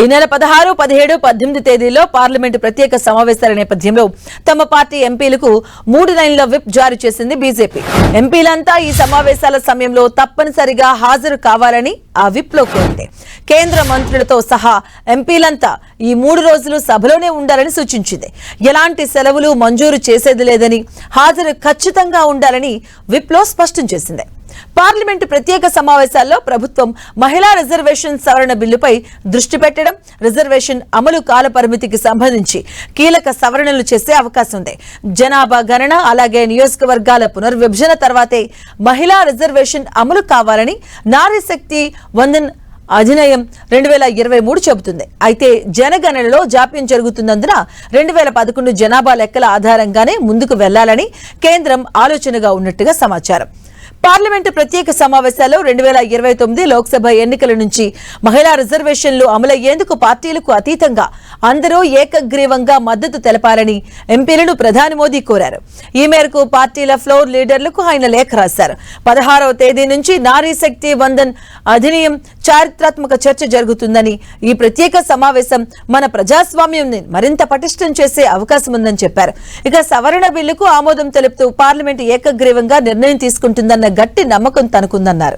ఈ నెల 16, 17, 18 తేదీల్లో పార్లమెంటు ప్రత్యేక సమావేశాల నేపథ్యంలో తమ పార్టీ ఎంపీలకు 3 లైన్ల విప్ జారీ చేసింది బీజేపీ. ఎంపీలంతా ఈ సమావేశాల సమయంలో తప్పనిసరిగా హాజరు కావాలని ఆ విప్ లో కోరింది. కేంద్ర మంత్రులతో సహా ఎంపీలంతా ఈ 3 రోజులు సభలోనే ఉండాలని సూచించింది. ఎలాంటి సెలవులు మంజూరు చేసేది లేదని, హాజరు ఖచ్చితంగా ఉండాలని విప్ లో స్పష్టం చేసింది. పార్లమెంటు ప్రత్యేక సమావేశాల్లో ప్రభుత్వం మహిళా రిజర్వేషన్ సవరణ బిల్లుపై దృష్టి పెట్టడం, రిజర్వేషన్ అమలు కాల పరిమితికి సంబంధించి కీలక సవరణలు చేసే అవకాశం ఉంది. జనాభా గణన అలాగే నియోజకవర్గాల పునర్విభజన తర్వాతే మహిళా రిజర్వేషన్ అమలు కావాలని నారీ శక్తి వందన్ అధినియం 2023 చెబుతుంది. అయితే జనగణనలో జాప్యం జరుగుతున్నందున 2011 జనాభా లెక్కల ఆధారంగానే ముందుకు వెళ్లాలని కేంద్రం ఆలోచనగా ఉన్నట్టుగా సమాచారం. పార్లమెంటు ప్రత్యేక సమావేశాల్లో 2029 లోక్సభ ఎన్నికల నుంచి మహిళా రిజర్వేషన్లు అమలయ్యేందుకు పార్టీలకు అతీతంగా అందరూ ఏకగ్రీవంగా మద్దతు తెలపాలని ఎంపీలను ప్రధాని మోదీ కోరారు. ఈ మేరకు పార్టీల ఫ్లోర్ లీడర్లకు ఆయన లేఖ రాశారు. 16వ తేదీ నుంచి నారీ శక్తి వందన్ అధినియం చారిత్రాత్మక చర్చ జరుగుతుందని, ఈ ప్రత్యేక సమావేశం మన ప్రజాస్వామ్యం మరింత పటిష్టం చేసే అవకాశం ఉందని చెప్పారు. ఇక సవరణ బిల్లుకు ఆమోదం తెలుపుతూ పార్లమెంటు ఏకగ్రీవంగా నిర్ణయం తీసుకుంటుందన్న గట్టి నమ్మకం తనకుందన్నారు.